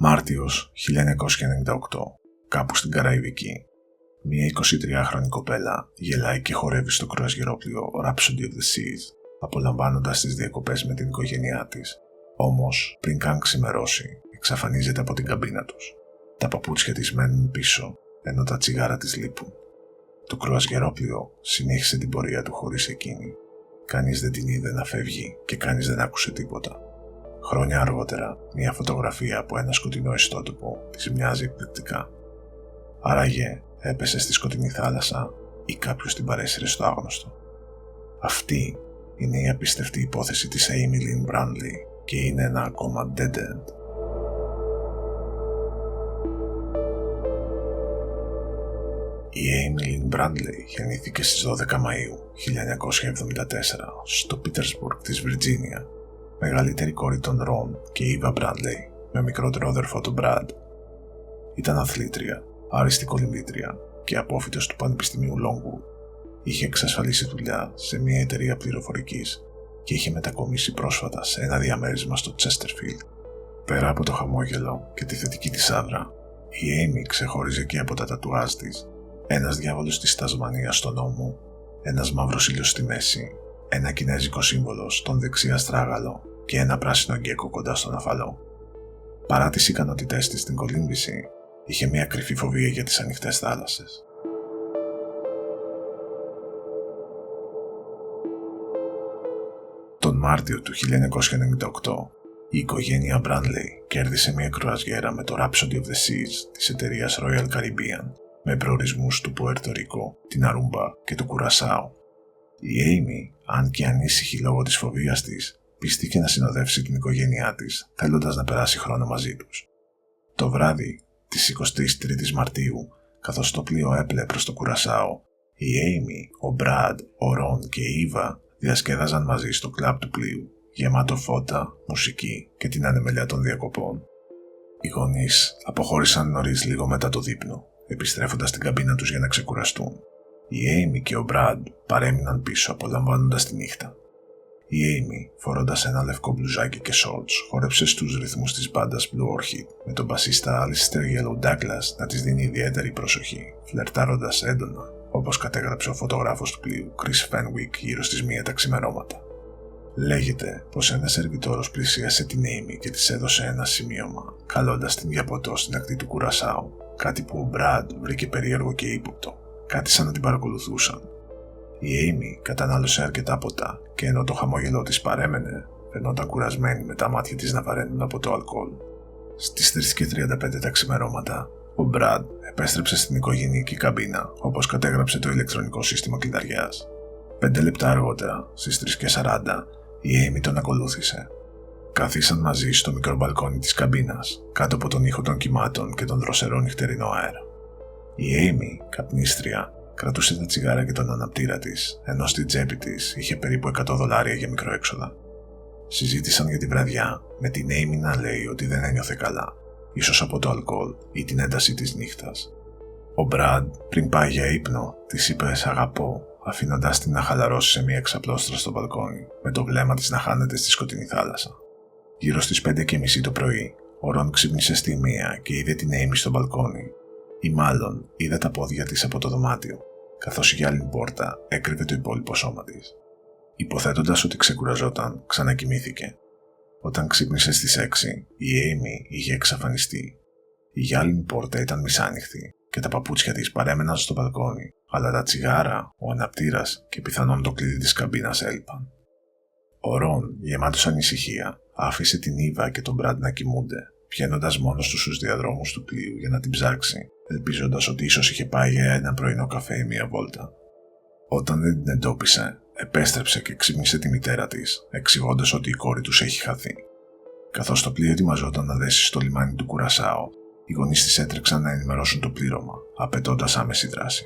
Μάρτιος 1998, κάπου στην Καραϊβική, μία 23χρονη κοπέλα γελάει και χορεύει στο κρουαζιερόπλοιο Rhapsody of the Seas, απολαμβάνοντας τις διακοπές με την οικογένειά της. Όμως, πριν καν ξημερώσει, εξαφανίζεται από την καμπίνα τους. Τα παπούτσια της μένουν πίσω, ενώ τα τσιγάρα της λείπουν. Το κρουαζιερόπλοιο συνέχισε την πορεία του χωρίς εκείνη. Κανείς δεν την είδε να φεύγει και κανείς δεν άκουσε τίποτα. Χρόνια αργότερα, μια φωτογραφία από ένα σκοτεινό ιστότοπο της μοιάζει εκπληκτικά. Άραγε έπεσε στη σκοτεινή θάλασσα ή κάποιος την παρέσυρε στο άγνωστο. Αυτή είναι η απίστευτη υπόθεση της Amy Lynn Brandley και είναι ένα ακόμα dead end. Η Amy Lynn Brandley γεννήθηκε στις 12 Μαΐου 1974 στο Πίτερσμπουργκ της Βιρτζίνια, μεγαλύτερη κόρη των Ρον και Eva Brandley με μικρότερο αδερφό τον Brad. Ήταν αθλήτρια, άριστη κολυμβήτρια και απόφοιτος του Πανεπιστημίου Longwood. Είχε εξασφαλίσει δουλειά σε μια εταιρεία πληροφορικής και είχε μετακομίσει πρόσφατα σε ένα διαμέρισμα στο Chesterfield. Πέρα από το χαμόγελο και τη θετική της άβρα, η Amy ξεχώριζε και από τα τατουάζ της. Ένας διάβολος της Τασμανίας στον ώμο, ένας μαύρος ήλιος στη μέση, ένα κινέζικο σύμβολο στον δεξί αστράγαλο και ένα πράσινο γκέκο κοντά στον αφαλό. Παρά τις ικανότητές της στην κολύμβηση, είχε μια κρυφή φοβία για τις ανοιχτές θάλασσες. Τον Μάρτιο του 1998, η οικογένεια Brandley κέρδισε μια κρουαζιέρα με το Rhapsody of the Seas της εταιρείας Royal Caribbean με προορισμούς του Πουέρτο Ρίκο, την Αρούμπα και το Κουρασάο. Η Amy, αν και ανήσυχη λόγω της φοβίας της, πιστήκε να συνοδεύσει την οικογένειά της, θέλοντας να περάσει χρόνο μαζί τους. Το βράδυ της 23ης Μαρτίου, καθώς το πλοίο έπλεε προς το Κουρασάο, η Amy, ο Brad, ο Ron και η Eva διασκέδαζαν μαζί στο κλαμπ του πλοίου, γεμάτο φώτα, μουσική και την ανεμελιά των διακοπών. Οι γονείς αποχώρησαν νωρίς λίγο μετά το δείπνο, επιστρέφοντας στην καμπίνα τους για να ξεκουραστούν. Η Amy και ο Brad παρέμειναν πίσω απολαμβάνοντας τη νύχτα. Η Amy, φορώντας ένα λευκό μπλουζάκι και σόρτς, χόρεψε στους ρυθμούς της μπάντας Blue Orchid με τον μπασίστα Alistair Yellow Douglas να της δίνει ιδιαίτερη προσοχή, φλερτάροντας έντονα, όπως κατέγραψε ο φωτογράφος του πλοίου Chris Fenwick γύρω στις 1 τα ξημερώματα. Λέγεται πως ένας σερβιτόρος πλησίασε την Amy και της έδωσε ένα σημείωμα, καλώντας την για ποτό στην ακτή του Κουρασάου, κάτι που ο Brad βρήκε περίεργο και ύποπτο, κάτι σαν να την παρακολουθούσαν. Η Amy κατανάλωσε αρκετά ποτά και ενώ το χαμόγελό της παρέμενε, φαινόταν κουρασμένη με τα μάτια της να βαραίνουν από το αλκοόλ. Στις 3:35 τα ξημερώματα, ο Brad επέστρεψε στην οικογενειακή καμπίνα, όπως κατέγραψε το ηλεκτρονικό σύστημα κλειδαριάς. 5 λεπτά αργότερα, στις 3:40, η Amy τον ακολούθησε. Καθίσαν μαζί στο μικρό μπαλκόνι της καμπίνας, κάτω από τον ήχο των κυμάτων και τον δροσερό νυχτερινό αέρα. Η Amy, καπνίστρια, κρατούσε τα τσιγάρα και τον αναπτήρα της, ενώ στη τσέπη της είχε περίπου $100 για μικροέξοδα. Συζήτησαν για τη βραδιά, με την Amy να λέει ότι δεν ένιωθε καλά, ίσως από το αλκοόλ ή την ένταση της νύχτας. Ο Brad, πριν πάει για ύπνο, της είπε «Σ' αγαπώ», αφήνοντας την να χαλαρώσει σε μια εξαπλώστρα στο μπαλκόνι, με το βλέμμα της να χάνεται στη σκοτεινή θάλασσα. Γύρω στις 5:30 το πρωί, ο Ρον ξύπνησε στη 1 και είδε την Amy στο μπαλκόνι. Ή μάλλον είδε τα πόδια της από το δωμάτιο, καθώς η γυάλινη πόρτα έκρυβε το υπόλοιπο σώμα της. Υποθέτοντας ότι ξεκουραζόταν, ξανακοιμήθηκε. Όταν ξύπνησε στις 6, η Amy είχε εξαφανιστεί. Η γυάλινη πόρτα ήταν μισάνοιχτη και τα παπούτσια της παρέμεναν στο μπαλκόνι, αλλά τα τσιγάρα, ο αναπτήρας και πιθανόν το κλειδί της καμπίνας έλειπαν. Ο Ρον, γεμάτος ανησυχία, άφησε την Eva και τον Brad να κοιμούνται, πηγαίνοντας μόνος του στους διαδρόμους του πλοίου για να την ψάξει, ελπίζοντας ότι ίσως είχε πάει για ένα πρωινό καφέ ή μια βόλτα. Όταν δεν την εντόπισε, επέστρεψε και ξύπνησε τη μητέρα της, εξηγώντας ότι η κόρη τους έχει χαθεί. Καθώς το πλοίο ετοιμαζόταν να δέσει στο λιμάνι του Κουρασάο, οι γονείς της έτρεξαν να ενημερώσουν το πλήρωμα, απαιτώντας άμεση δράση.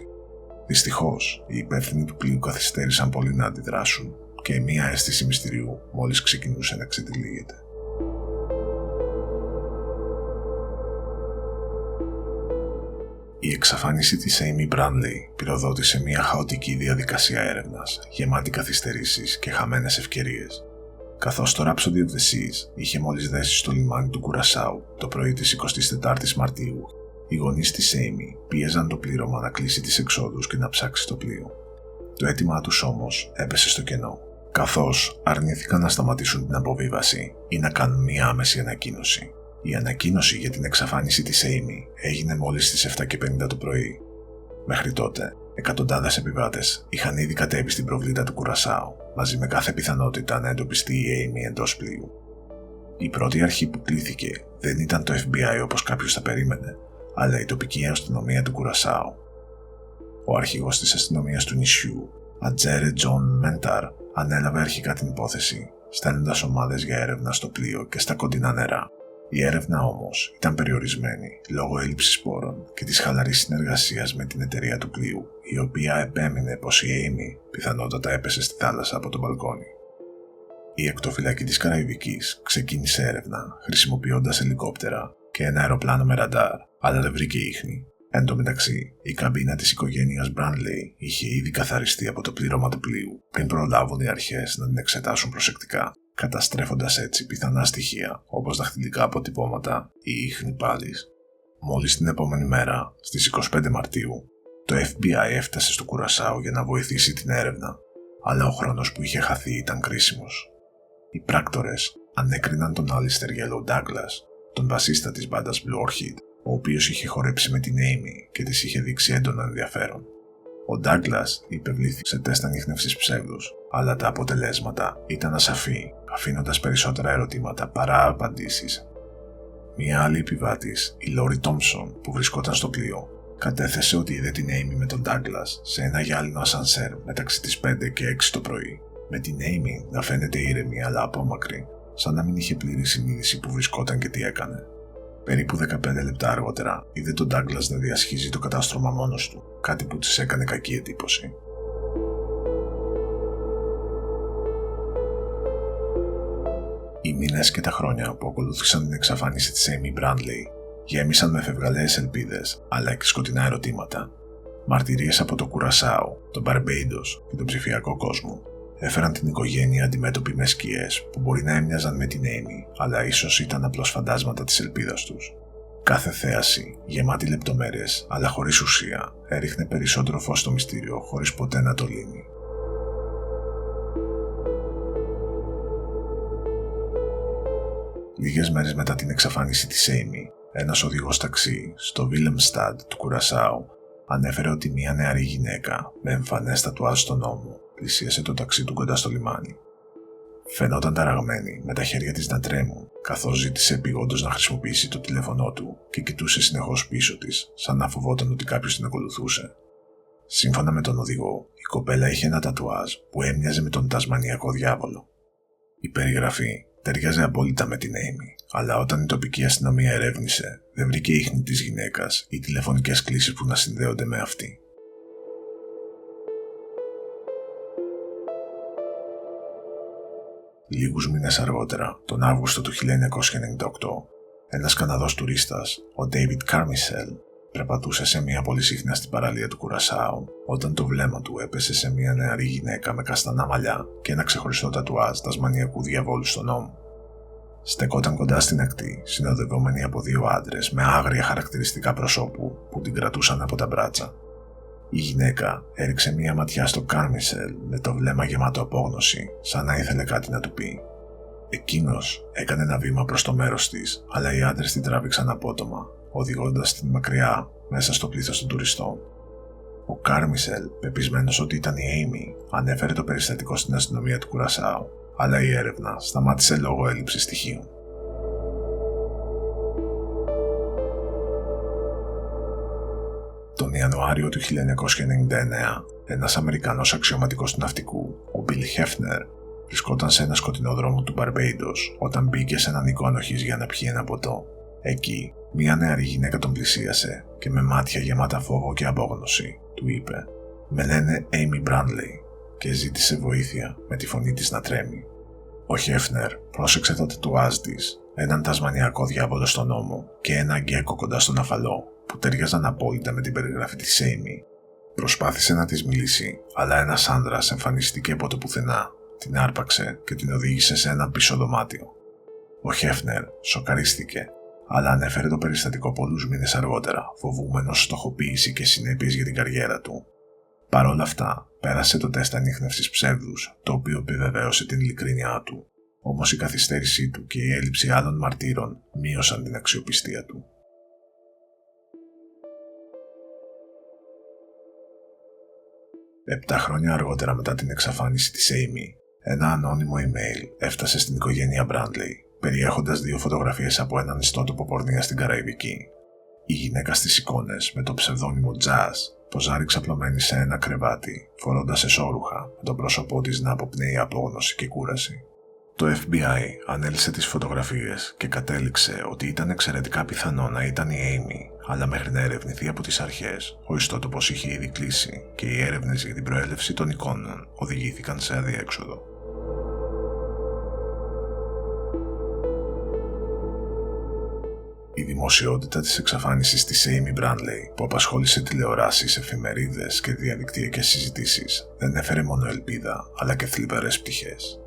Δυστυχώς, οι υπεύθυνοι του πλοίου καθυστέρησαν πολύ να αντιδράσουν και μια αίσθηση μυστηρίου μόλις ξεκινούσε να ξετυλίγεται. Η εξαφάνιση της Amy Brandley πυροδότησε μια χαοτική διαδικασία έρευνας, γεμάτη καθυστερήσεις και χαμένες ευκαιρίες. Καθώς το Rhapsody of the Seas είχε μόλις δέσει στο λιμάνι του Κουρασάου το πρωί της 24ης Μαρτίου, οι γονείς της Amy πίεζαν το πλήρωμα να κλείσει τις εξόδους και να ψάξει το πλοίο. Το αίτημά τους όμως έπεσε στο κενό, καθώς αρνήθηκαν να σταματήσουν την αποβίβαση ή να κάνουν μια άμεση ανακοίνωση. Η ανακοίνωση για την εξαφάνιση της Amy έγινε μόλις στις 7:50 το πρωί. Μέχρι τότε, εκατοντάδες επιβάτες είχαν ήδη κατέβει στην προβλήτα του Κουρασάου, μαζί με κάθε πιθανότητα να εντοπιστεί η Amy εντός πλοίου. Η πρώτη αρχή που κλήθηκε δεν ήταν το FBI όπως κάποιος θα περίμενε, αλλά η τοπική αστυνομία του Κουρασάου. Ο αρχηγός της αστυνομίας του νησιού, Ατζέρε Τζον Μένταρ, ανέλαβε αρχικά την υπόθεση, στέλνοντας ομάδες για έρευνα στο πλοίο και στα κοντινά νερά. Η έρευνα όμως ήταν περιορισμένη λόγω έλλειψης πόρων και της χαλαρής συνεργασίας με την εταιρεία του πλοίου, η οποία επέμεινε πως η Amy πιθανότατα έπεσε στη θάλασσα από το μπαλκόνι. Η ακτοφυλακή της Καραϊβικής ξεκίνησε έρευνα χρησιμοποιώντας ελικόπτερα και ένα αεροπλάνο με ραντάρ, αλλά δεν βρήκε ίχνη. Εν τω μεταξύ, η καμπίνα της οικογένειας Μπράντλεϊ είχε ήδη καθαριστεί από το πλήρωμα του πλοίου πριν προλάβουν οι αρχές να την εξετάσουν προσεκτικά, καταστρέφοντας έτσι πιθανά στοιχεία όπως δαχτυλικά αποτυπώματα ή ίχνη πάλης. Μόλις την επόμενη μέρα, στις 25 Μαρτίου, το FBI έφτασε στο Κουρασάου για να βοηθήσει την έρευνα, αλλά ο χρόνος που είχε χαθεί ήταν κρίσιμος. Οι πράκτορες ανέκριναν τον Alistair Yellow Douglas, τον βασίστα της μπάντας Blue Orchid, ο οποίος είχε χορέψει με την Amy και της είχε δείξει έντονο ενδιαφέρον. Ο Douglas υπευλήθη σε τεστ ανίχνευσης ψεύδους, αλλά τα αποτελέσματα ήταν ασαφή, αφήνοντας περισσότερα ερωτήματα παρά απαντήσεις. Μια άλλη επιβάτης, η Lori Thompson, που βρισκόταν στο πλοίο, κατέθεσε ότι είδε την Amy με τον Douglas σε ένα γυάλινο ασανσέρ μεταξύ τις 5 και 6 το πρωί, με την Amy να φαίνεται ήρεμη αλλά απόμακρη, σαν να μην είχε πλήρη συνείδηση που βρισκόταν και τι έκανε. Περίπου 15 λεπτά αργότερα είδε τον Douglas να διασχίζει το κατάστρωμα μόνος του, κάτι που της έκανε κακή εντύπωση. Οι μήνες και τα χρόνια που ακολούθησαν την εξαφάνιση της Amy Bradley γέμισαν με φευγαλαίες ελπίδες αλλά και σκοτεινά ερωτήματα. Μαρτυρίες από το Κουρασάου, τον Μπαρμπέιντος και τον ψηφιακό κόσμο έφεραν την οικογένεια αντιμέτωπη με σκιές που μπορεί να έμοιαζαν με την Amy, αλλά ίσως ήταν απλώς φαντάσματα της ελπίδας τους. Κάθε θέαση, γεμάτη λεπτομέρειες αλλά χωρίς ουσία, έριχνε περισσότερο φως στο μυστήριο χωρίς ποτέ να το λύνει. Λίγες μέρες μετά την εξαφάνιση της Amy, ένας οδηγός ταξί στο Willemstad του Κουρασάου ανέφερε ότι μια νεαρή γυναίκα με εμφανές τατουάζ στον ώμο πλησίασε το ταξί του κοντά στο λιμάνι. Φαινόταν ταραγμένη με τα χέρια της να τρέμουν, καθώς ζήτησε επειγόντως να χρησιμοποιήσει το τηλέφωνό του και κοιτούσε συνεχώς πίσω της, σαν να φοβόταν ότι κάποιος την ακολουθούσε. Σύμφωνα με τον οδηγό, η κοπέλα είχε ένα τατουάζ που έμοιαζε με τον τασμανιακό διάβολο. Η περιγραφή ταιριάζε απόλυτα με την Amy, αλλά όταν η τοπική αστυνομία ερεύνησε, δεν βρήκε ίχνη της γυναίκας ή τηλεφωνικές κλήσεις που να συνδέονται με αυτή. Λίγους μήνες αργότερα, τον Αύγουστο του 1998, ένας Καναδός τουρίστας, ο David Carmichael, περπατούσε σε μια πολυσύχνια στην παραλία του Κουρασάου όταν το βλέμμα του έπεσε σε μια νεαρή γυναίκα με καστανά μαλλιά και ένα ξεχωριστό τατουάζ τασμανιακού διαβόλου στον ώμο. Στεκόταν κοντά στην ακτή, συνοδευόμενη από δύο άντρες με άγρια χαρακτηριστικά προσώπου που την κρατούσαν από τα μπράτσα. Η γυναίκα έριξε μία ματιά στο Carmichael με το βλέμμα γεμάτο απόγνωση, σαν να ήθελε κάτι να του πει. Εκείνος έκανε ένα βήμα προς το μέρος της, αλλά οι άντρες την τράβηξαν απότομα, οδηγώντας την μακριά μέσα στο πλήθος των τουριστών. Ο Carmichael, πεπισμένος ότι ήταν η Amy, ανέφερε το περιστατικό στην αστυνομία του Κουρασάου, αλλά η έρευνα σταμάτησε λόγω έλλειψης στοιχείων. Τον Ιανουάριο του 1999, ένας Αμερικανός αξιωματικός του ναυτικού, ο Bill Hefner, βρισκόταν σε ένα σκοτεινό δρόμο του Μπαρμπέιντος όταν μπήκε σε έναν οίκο ανοχής για να πιει ένα ποτό. Εκεί, μια νεαρή γυναίκα τον πλησίασε και με μάτια γεμάτα φόβο και απόγνωση, του είπε «Με λένε Amy Bradley» και ζήτησε βοήθεια με τη φωνή της να τρέμει. Ο Hefner πρόσεξε το τατουάζ της, έναν τασμανιακό διάβολο στον ώμο και ένα γκέκο κοντά στον αφαλό που ταιριάζαν απόλυτα με την περιγραφή της Amy. Προσπάθησε να της μιλήσει, αλλά ένας άνδρας εμφανίστηκε από το πουθενά, την άρπαξε και την οδήγησε σε ένα πίσω δωμάτιο. Ο Χέφνερ σοκαρίστηκε, αλλά ανέφερε το περιστατικό πολλούς μήνες αργότερα, φοβούμενος στοχοποίηση και συνέπειες για την καριέρα του. Παρ' όλα αυτά, πέρασε το τεστ ανίχνευσης ψεύδους, το οποίο επιβεβαίωσε την ειλικρίνειά του, όμως η καθυστέρησή του και η έλλειψη άλλων μαρτύρων μείωσαν την αξιοπιστία του. Επτά χρόνια αργότερα μετά την εξαφάνιση της Amy, ένα ανώνυμο email έφτασε στην οικογένεια Μπράντλεϊ, περιέχοντας 2 φωτογραφίες από έναν ιστότοπο πορνείας στην Καραϊβική. Η γυναίκα στις εικόνες, με το ψευδόνυμο Jazz, ποζάρει ξαπλωμένη σε ένα κρεβάτι, φορώντας εσώρουχα, με το πρόσωπό της να αποπνέει απόγνωση και κούραση. Το FBI ανέλυσε τις φωτογραφίες και κατέληξε ότι ήταν εξαιρετικά πιθανό να ήταν η Amy, αλλά μέχρι να ερευνηθεί από τις αρχές, ο ιστότοπος είχε ήδη κλείσει και οι έρευνες για την προέλευση των εικόνων οδηγήθηκαν σε αδιέξοδο. Η δημοσιότητα της εξαφάνισης της Amy Bradley, που απασχόλησε τηλεοράσεις, εφημερίδες και διαδικτυακές συζητήσεις, δεν έφερε μόνο ελπίδα, αλλά και θλιβερές πτυχές.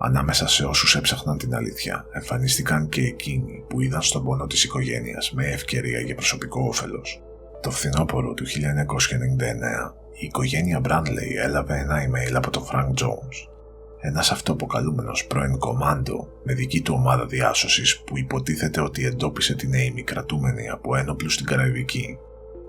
Ανάμεσα σε όσους έψαχναν την αλήθεια, εμφανίστηκαν και εκείνοι που είδαν στον πόνο της οικογένειας με ευκαιρία για προσωπικό όφελος. Το φθινόπωρο του 1999, η οικογένεια Bradley έλαβε ένα email από τον Frank Jones, ένας αυτοαποκαλούμενος πρώην κομάντο με δική του ομάδα διάσωσης που υποτίθεται ότι εντόπισε την Amy κρατούμενη από ένοπλους στην Καραϊβική.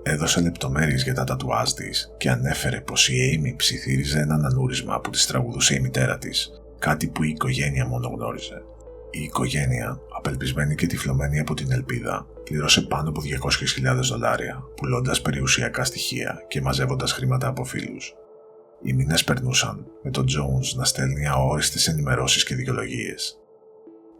Έδωσε λεπτομέρειες για τα τατουάζ της και ανέφερε πως η Amy ψιθύριζε έναν ανούρισμα που της τραγουδούσε η μητέρα της, κάτι που η οικογένεια μόνο γνώριζε. Η οικογένεια, απελπισμένη και τυφλωμένη από την ελπίδα, πλήρωσε πάνω από $200,000, πουλώντας περιουσιακά στοιχεία και μαζεύοντας χρήματα από φίλους. Οι μήνες περνούσαν, με τον Jones να στέλνει αόριστες ενημερώσεις και δικαιολογίες.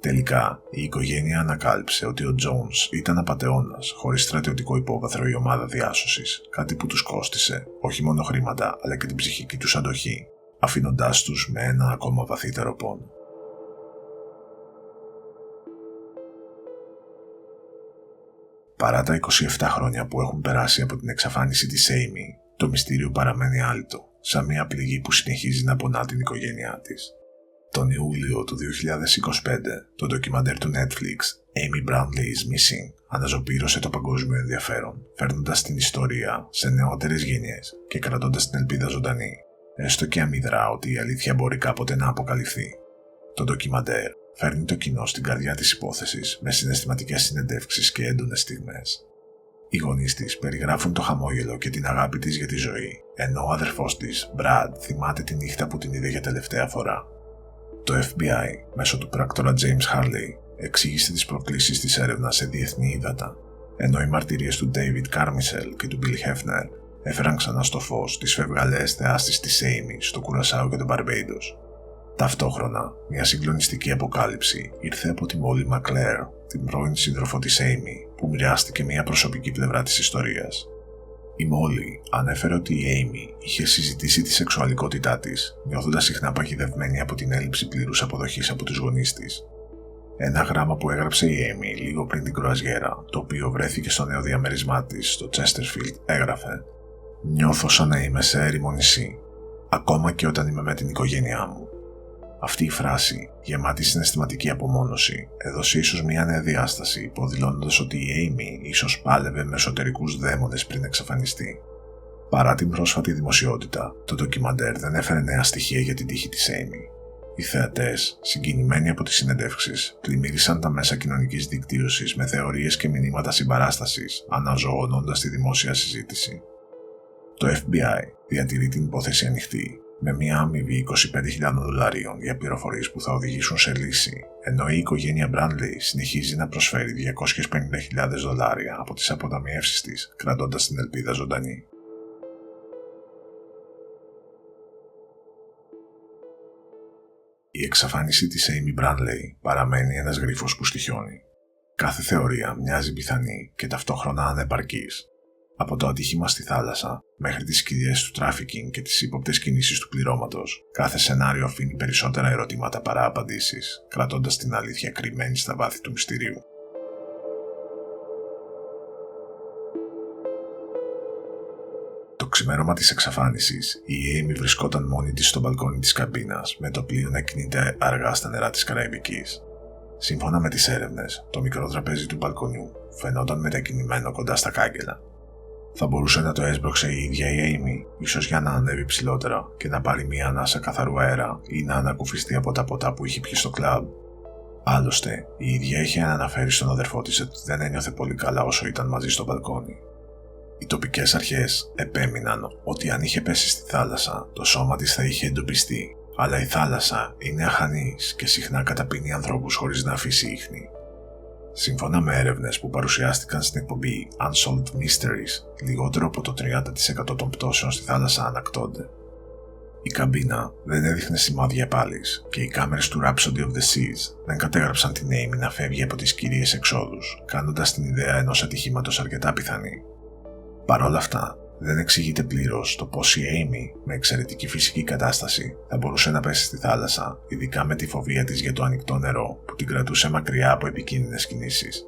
Τελικά, η οικογένεια ανακάλυψε ότι ο Jones ήταν απατεώνας, χωρίς στρατιωτικό υπόβαθρο ή ομάδα διάσωσης, κάτι που τους κόστισε όχι μόνο χρήματα αλλά και την ψυχική τους αντοχή, αφήνοντάς τους με ένα ακόμα βαθύτερο πόνο. Παρά τα 27 χρόνια που έχουν περάσει από την εξαφάνιση της Amy, το μυστήριο παραμένει άλυτο, σαν μια πληγή που συνεχίζει να πονά την οικογένειά της. Τον Ιούλιο του 2025, το ντοκιμαντέρ του Netflix Amy Bradley is Missing αναζωπήρωσε το παγκόσμιο ενδιαφέρον, φέρνοντας την ιστορία σε νεότερες γενιές και κρατώντας την ελπίδα ζωντανή, έστω και αμυδρά ότι η αλήθεια μπορεί κάποτε να αποκαλυφθεί. Το ντοκιμαντέρ φέρνει το κοινό στην καρδιά της υπόθεσης με συναισθηματικές συνεντεύξεις και έντονες στιγμές. Οι γονείς της περιγράφουν το χαμόγελο και την αγάπη της για τη ζωή, ενώ ο αδερφός της, Brad, θυμάται τη νύχτα που την είδε για τελευταία φορά. Το FBI, μέσω του πράκτορα James Harley, εξήγησε τις προκλήσεις της έρευνας σε διεθνή ύδατα, ενώ οι μαρτυρίες του David Carmichael και του Bill Hefner έφεραν ξανά στο φως τις φευγαλαίες θεάσεις της Amy στο Κουρασάο και τον Μπαρμπέιντος. Ταυτόχρονα, μια συγκλονιστική αποκάλυψη ήρθε από τη Molly McClure, την πρώην σύντροφο της Amy, που μοιράστηκε μια προσωπική πλευρά της ιστορίας. Η Molly ανέφερε ότι η Amy είχε συζητήσει τη σεξουαλικότητά της, νιώθοντας συχνά παγιδευμένη από την έλλειψη πλήρους αποδοχής από τους γονείς της. Ένα γράμμα που έγραψε η Amy λίγο πριν την κρουαζιέρα, το οποίο βρέθηκε στο νέο διαμέρισμά της στο Chesterfield, έγραφε: «Νιώθω σαν να είμαι σε έρημο νησί, ακόμα και όταν είμαι με την οικογένειά μου». Αυτή η φράση, γεμάτη συναισθηματική απομόνωση, έδωσε ίσως μια νέα διάσταση, υποδηλώνοντας ότι η Amy ίσως πάλευε με εσωτερικούς δαίμονες πριν εξαφανιστεί. Παρά την πρόσφατη δημοσιότητα, το ντοκιμαντέρ δεν έφερε νέα στοιχεία για την τύχη της Amy. Οι θεατές, συγκινημένοι από τις συνεντεύξεις, πλημμύρισαν τα μέσα κοινωνικής δικτύωσης με θεωρίες και μηνύματα συμπαράστασης, αναζωογονώντας τη δημόσια συζήτηση. Το FBI διατηρεί την υπόθεση ανοιχτή, με μια αμοιβή $25,000 για πληροφορίες που θα οδηγήσουν σε λύση, ενώ η οικογένεια Bradley συνεχίζει να προσφέρει $250,000 από τις αποταμιεύσεις της, κρατώντας την ελπίδα ζωντανή. Η εξαφάνιση της Amy Bradley παραμένει ένας γρίφος που στοιχιώνει. Κάθε θεωρία μοιάζει πιθανή και ταυτόχρονα ανεπαρκής. Από το ατύχημα στη θάλασσα μέχρι τις σκιές του τράφικινγκ και τις ύποπτες κινήσεις του πληρώματος, κάθε σενάριο αφήνει περισσότερα ερωτήματα παρά απαντήσεις, κρατώντας την αλήθεια κρυμμένη στα βάθη του μυστηρίου. Το ξημέρωμα της εξαφάνισης, η Amy βρισκόταν μόνη της στο μπαλκόνι της καμπίνας, με το πλοίο να κινείται αργά στα νερά της Καραϊβικής. Σύμφωνα με τις έρευνες, το μικρό τραπέζι του μπαλκονιού φαινόταν μετακινημένο κοντά στα κάγκελα. Θα μπορούσε να το έσπρωξε η ίδια η Amy, ίσως για να ανέβει ψηλότερα και να πάρει μια ανάσα καθαρού αέρα ή να ανακουφιστεί από τα ποτά που είχε πιει στο κλαμπ. Άλλωστε, η ίδια είχε αναφέρει στον αδερφό της ότι δεν ένιωθε πολύ καλά όσο ήταν μαζί στο μπαλκόνι. Οι τοπικές αρχές επέμειναν ότι αν είχε πέσει στη θάλασσα, το σώμα της θα είχε εντοπιστεί, αλλά η θάλασσα είναι αχανής και συχνά καταπίνει ανθρώπους χωρίς να αφήσει ίχνη. Σύμφωνα με έρευνες που παρουσιάστηκαν στην εκπομπή Unsolved Mysteries, λιγότερο από το 30% των πτώσεων στη θάλασσα ανακτώνται. Η καμπίνα δεν έδειχνε σημάδια πάλης και οι κάμερες του Rhapsody of the Seas δεν κατέγραψαν την Amy να φεύγει από τις κυρίες εξόδους, κάνοντας την ιδέα ενός ατυχήματος αρκετά πιθανή. Παρ' όλα αυτά, δεν εξηγείται πλήρως το πώς η Amy, με εξαιρετική φυσική κατάσταση, θα μπορούσε να πέσει στη θάλασσα, ειδικά με τη φοβία της για το ανοιχτό νερό που την κρατούσε μακριά από επικίνδυνες κινήσεις.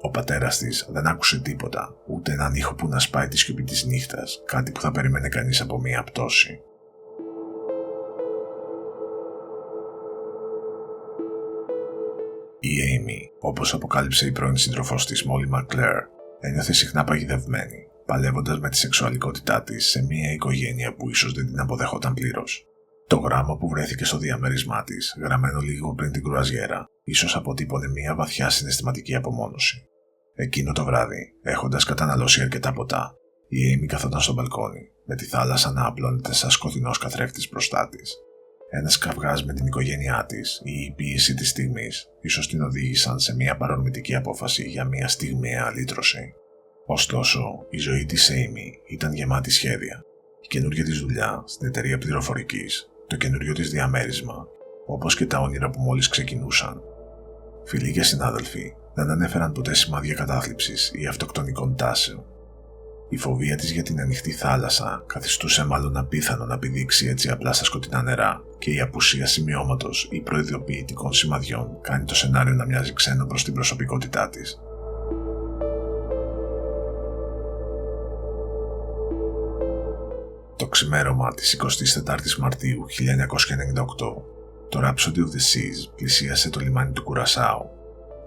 Ο πατέρας της δεν άκουσε τίποτα, ούτε έναν ήχο που να σπάει τη σιωπή της νύχτας, κάτι που θα περίμενε κανείς από μία πτώση. Η Amy, όπως αποκάλυψε η πρώην σύντροφός της Molly McClure, ένιωθε συχνά παγιδευμένη, παλεύοντας με τη σεξουαλικότητά της σε μια οικογένεια που ίσως δεν την αποδεχόταν πλήρως. Το γράμμα που βρέθηκε στο διαμέρισμά της, γραμμένο λίγο πριν την κρουαζιέρα, ίσως αποτύπωνε μια βαθιά συναισθηματική απομόνωση. Εκείνο το βράδυ, έχοντας καταναλώσει αρκετά ποτά, η Amy καθόταν στο μπαλκόνι, με τη θάλασσα να απλώνεται σαν σκοτεινός καθρέφτης μπροστά της. Ένας καυγάς με την οικογένειά της ή η πίεση της στιγμής ίσως την οδήγησαν σε μια παρορμητική απόφαση για μια στιγμιαία λύτρωση. Ωστόσο, η ζωή της Amy ήταν γεμάτη σχέδια. Η καινούργια της δουλειά στην εταιρεία πληροφορικής, το καινούριο της διαμέρισμα, όπως και τα όνειρα που μόλις ξεκινούσαν. Φίλοι και συνάδελφοι δεν ανέφεραν ποτέ σημάδια κατάθλιψης ή αυτοκτονικών τάσεων. Η φοβία της για την ανοιχτή θάλασσα καθιστούσε μάλλον απίθανο να πηδήξει έτσι απλά στα σκοτεινά νερά και η απουσία σημειώματος ή προειδοποιητικών σημαδιών κάνει το σενάριο να μοιάζει ξένο προς την προσωπικότητά της. Το ξημέρωμα της 24ης Μαρτίου 1998, το Rhapsody of the Seas πλησίασε το λιμάνι του Κουρασάου.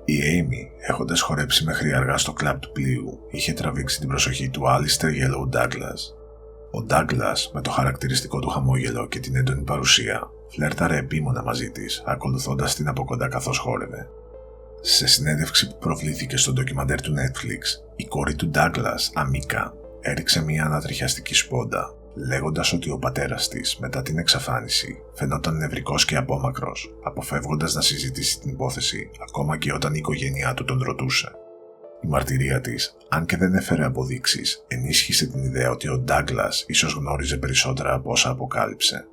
Η Amy, έχοντας χορέψει μέχρι αργά στο κλαμπ του πλοίου, είχε τραβήξει την προσοχή του Alistair Yellow Douglas. Ο Douglas, με το χαρακτηριστικό του χαμόγελο και την έντονη παρουσία, φλέρταρε επίμονα μαζί της, ακολουθώντας την από κοντά καθώς χόρευε. Σε συνέντευξη που προβλήθηκε στο ντοκιμαντέρ του Netflix, η κόρη του Douglas, Αμίκα, έριξε μια ανατριχιαστική σπόντα, λέγοντας ότι ο πατέρας της, μετά την εξαφάνιση, φαινόταν νευρικός και απόμακρος, αποφεύγοντας να συζητήσει την υπόθεση ακόμα και όταν η οικογένειά του τον ρωτούσε. Η μαρτυρία της, αν και δεν έφερε αποδείξεις, ενίσχυσε την ιδέα ότι ο Ντάγκλας ίσως γνώριζε περισσότερα από όσα αποκάλυψε.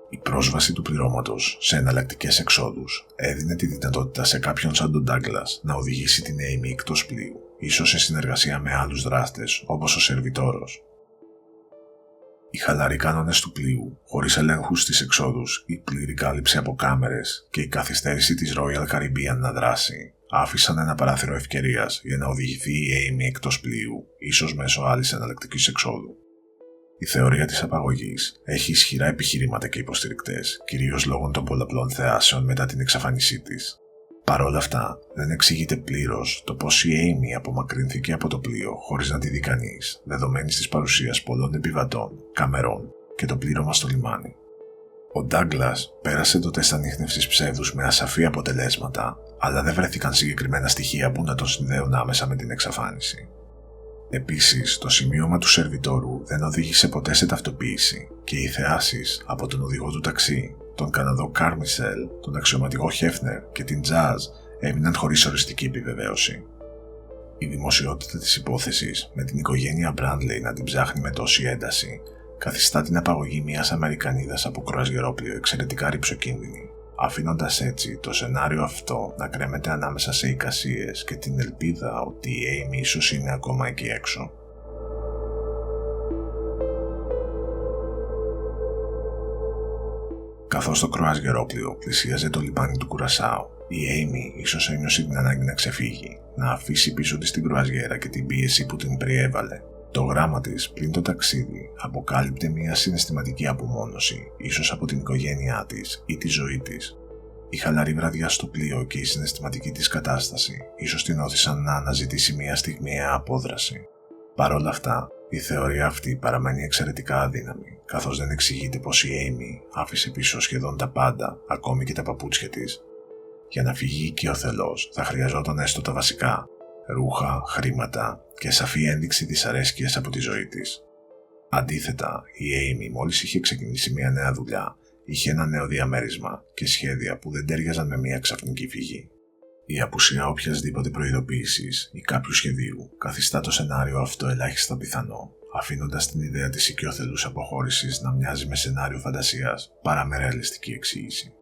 Η πρόσβαση του πληρώματος σε εναλλακτικές εξόδους έδινε τη δυνατότητα σε κάποιον σαν τον Ντάγκλας να οδηγήσει την Amy εκτός πλοίου, ίσως σε συνεργασία με άλλους δράστες όπως ο σερβιτόρος. Οι χαλαροί κανόνες του πλοίου, χωρίς ελέγχους στις εξόδους, η πλήρη κάλυψη από κάμερες και η καθυστέρηση της Royal Caribbean να δράσει, άφησαν ένα παράθυρο ευκαιρίας για να οδηγηθεί η Amy εκτός πλοίου, ίσως μέσω άλλης εναλλακτικής εξόδου. Η θεωρία της απαγωγής έχει ισχυρά επιχειρήματα και υποστηρικτές, κυρίως λόγω των πολλαπλών θεάσεων μετά την εξαφάνισή της. Παρ' όλα αυτά, δεν εξηγείται πλήρως το πώς η Amy απομακρύνθηκε από το πλοίο χωρίς να τη δει κανείς, δεδομένης της παρουσίας πολλών επιβατών, καμερών και το πλήρωμα στο λιμάνι. Ο Ντάγκλας πέρασε το τεστ ανίχνευσης ψεύδους με ασαφή αποτελέσματα, αλλά δεν βρέθηκαν συγκεκριμένα στοιχεία που να τον συνδέουν άμεσα με την εξαφάνιση. Επίσης, το σημείωμα του σερβιτόρου δεν οδήγησε ποτέ σε ταυτοποίηση και οι θεάσεις από τον οδηγό του ταξί, τον Καναδό Κάρμισελ, τον αξιωματικό Χέφνερ και την Τζάζ έμειναν χωρίς οριστική επιβεβαίωση. Η δημοσιότητα της υπόθεσης, με την οικογένεια Μπράντλεϊ να την ψάχνει με τόση ένταση, καθιστά την απαγωγή μιας Αμερικανίδας από κρουαζιερόπλοιο εξαιρετικά ρυψοκίνδυνη, αφήνοντας έτσι το σενάριο αυτό να κρέμεται ανάμεσα σε εικασίες και την ελπίδα ότι η Amy ίσως είναι ακόμα εκεί έξω. Καθώς το κρουαζιερόπλοιο πλησίαζε το λιμάνι του Κουρασάου, η Amy ίσως ένιωσε την ανάγκη να ξεφύγει, να αφήσει πίσω της την κρουαζιέρα και την πίεση που την περιέβαλε. Το γράμμα της πριν το ταξίδι αποκάλυπτε μια συναισθηματική απομόνωση, ίσως από την οικογένειά της ή τη ζωή της. Η χαλαρή βραδιά στο πλοίο και η συναισθηματική της κατάσταση ίσως την όθησαν να αναζητήσει μια στιγμιαία απόδραση. Παρ' όλα αυτά, η θεωρία αυτή παραμένει εξαιρετικά αδύναμη, καθώς δεν εξηγείται πως η Amy άφησε πίσω σχεδόν τα πάντα, ακόμη και τα παπούτσια της. Για να φύγει οικειοθελώς θα χρειαζόταν έστω τα βασικά: ρούχα, χρήματα και σαφή ένδειξη δυσαρέσκειας από τη ζωή της. Αντίθετα, η Amy μόλις είχε ξεκινήσει μια νέα δουλειά, είχε ένα νέο διαμέρισμα και σχέδια που δεν τέριαζαν με μια ξαφνική φυγή. Η απουσία οποιασδήποτε προειδοποίησης ή κάποιου σχεδίου καθιστά το σενάριο αυτό ελάχιστα πιθανό, αφήνοντας την ιδέα της οικειοθελούς αποχώρησης να μοιάζει με σενάριο φαντασίας παρά με ρεαλιστική εξήγηση.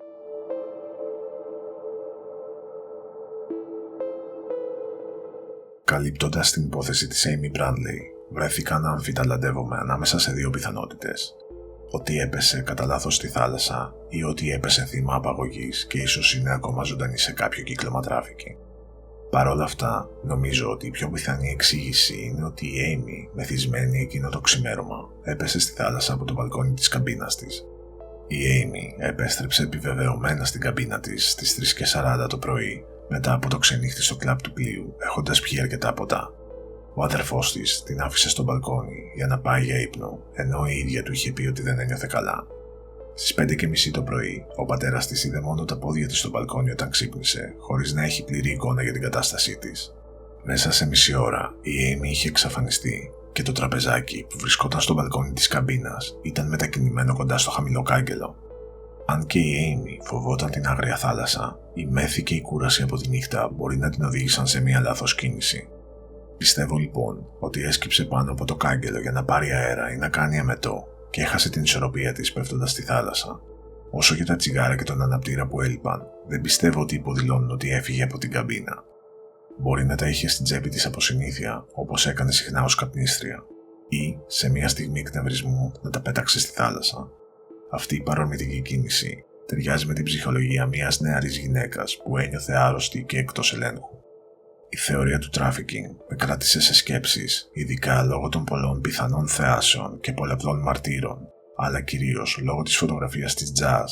Καλύπτοντας την υπόθεση της Amy Bradley, βρέθηκα να αμφιταλαντεύομαι ανάμεσα σε δύο πιθανότητες: ότι έπεσε κατά λάθος στη θάλασσα ή ότι έπεσε θύμα απαγωγής και ίσως είναι ακόμα ζωντανή σε κάποιο κύκλωμα τράφικινγκ. Παρ' όλα αυτά, νομίζω ότι η πιο πιθανή εξήγηση είναι ότι η Amy, μεθυσμένη εκείνο το ξημέρωμα, έπεσε στη θάλασσα από το μπαλκόνι της καμπίνας της. Η Amy επέστρεψε επιβεβαιωμένα στην καμπίνα της στις 3:40 το πρωί, μετά από το ξενύχτη στο κλαμπ του πλοίου, έχοντας πιει αρκετά ποτά. Ο αδερφός της την άφησε στο μπαλκόνι για να πάει για ύπνο, ενώ η ίδια του είχε πει ότι δεν ένιωθε καλά. Στις 5:30 το πρωί, ο πατέρας της είδε μόνο τα πόδια της στο μπαλκόνι όταν ξύπνησε, χωρίς να έχει πλήρη εικόνα για την κατάστασή της. Μέσα σε μισή ώρα, η Amy είχε εξαφανιστεί και το τραπεζάκι που βρισκόταν στο μπαλκόνι της καμπίνας ήταν μετακινημένο κοντά στο χαμηλό κάγκελο. Αν και η Amy φοβόταν την άγρια θάλασσα, η μέθη και η κούραση από τη νύχτα μπορεί να την οδήγησαν σε μια λάθος κίνηση. Πιστεύω λοιπόν ότι έσκυψε πάνω από το κάγκελο για να πάρει αέρα ή να κάνει αμετό και έχασε την ισορροπία της πέφτοντας στη θάλασσα. Όσο για τα τσιγάρα και τον αναπτήρα που έλειπαν, δεν πιστεύω ότι υποδηλώνουν ότι έφυγε από την καμπίνα. Μπορεί να τα είχε στην τσέπη της από συνήθεια, όπως έκανε συχνά ως καπνίστρια, ή σε μια στιγμή εκνευρισμού να τα πέταξε στη θάλασσα. Αυτή η παρορμητική κίνηση ταιριάζει με την ψυχολογία μιας νεαρής γυναίκας που ένιωθε άρρωστη και εκτός ελέγχου. Η θεωρία του τράφικινγκ με κράτησε σε σκέψεις, ειδικά λόγω των πολλών πιθανών θεάσεων και πολλαπλών μαρτύρων, αλλά κυρίως λόγω της φωτογραφίας της Jazz.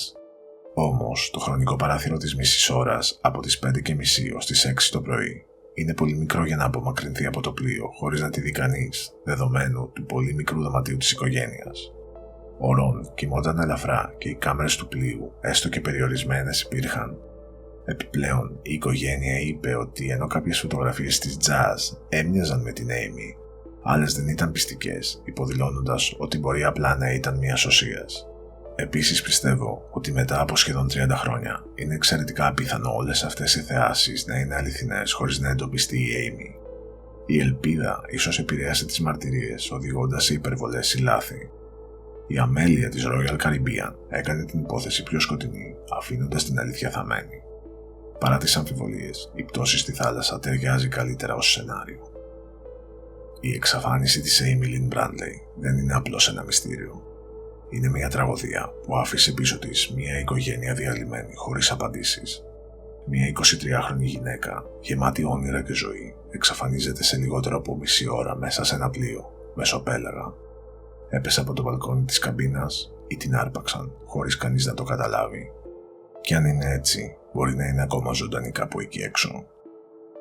Όμως, το χρονικό παράθυρο της μισής ώρας από τις 5:30 ως τις 6 το πρωί είναι πολύ μικρό για να απομακρυνθεί από το πλοίο χωρίς να τη δει κανείς, δεδομένου του πολύ μικρού δωματίου της οικογένειας. Ο Ρον κοιμόταν ελαφρά και οι κάμερες του πλοίου, έστω και περιορισμένες, υπήρχαν. Επιπλέον, η οικογένεια είπε ότι ενώ κάποιες φωτογραφίες της Jazz έμοιαζαν με την Amy, άλλες δεν ήταν πιστικές, υποδηλώνοντας ότι μπορεί απλά να ήταν μια σωσίας. Επίσης πιστεύω ότι μετά από σχεδόν 30 χρόνια είναι εξαιρετικά απίθανο όλες αυτές οι θεάσεις να είναι αληθινές χωρίς να εντοπιστεί η Amy. Η ελπίδα ίσως επηρέασε τις μαρτυρίες, οδηγώντας σε υπερβολές ή λάθη. Η αμέλεια της Royal Caribbean έκανε την υπόθεση πιο σκοτεινή, αφήνοντας την αλήθεια θαμμένη. Παρά τις αμφιβολίες, η πτώση στη θάλασσα ταιριάζει καλύτερα ως σενάριο. Η εξαφάνιση της Amy Lynn Bradley δεν είναι απλώς ένα μυστήριο. Είναι μια τραγωδία που άφησε πίσω της μια οικογένεια διαλυμένη χωρίς απαντήσεις. Μια 23χρονη γυναίκα, γεμάτη όνειρα και ζωή, εξαφανίζεται σε λιγότερο από μισή ώρα μέσα σε ένα πλοίο, μεσοπέλαγα. Έπεσε από το μπαλκόνι της καμπίνας ή την άρπαξαν χωρίς κανείς να το καταλάβει. Και αν είναι έτσι, μπορεί να είναι ακόμα ζωντανή κάπου εκεί έξω.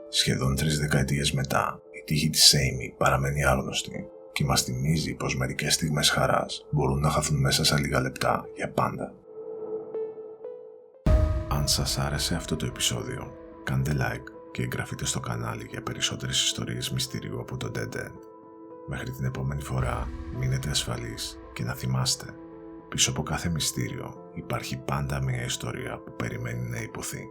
Σχεδόν 3 δεκαετίες μετά, η τύχη της Amy παραμένει άγνωστη και μας θυμίζει πως μερικές στιγμές χαράς μπορούν να χαθούν μέσα σε λίγα λεπτά για πάντα. Αν σας άρεσε αυτό το επεισόδιο, κάντε like και εγγραφείτε στο κανάλι για περισσότερες ιστορίες μυστηρίου από το Dead End. Μέχρι την επόμενη φορά, μείνετε ασφαλείς και να θυμάστε, πίσω από κάθε μυστήριο υπάρχει πάντα μια ιστορία που περιμένει να υποθεί.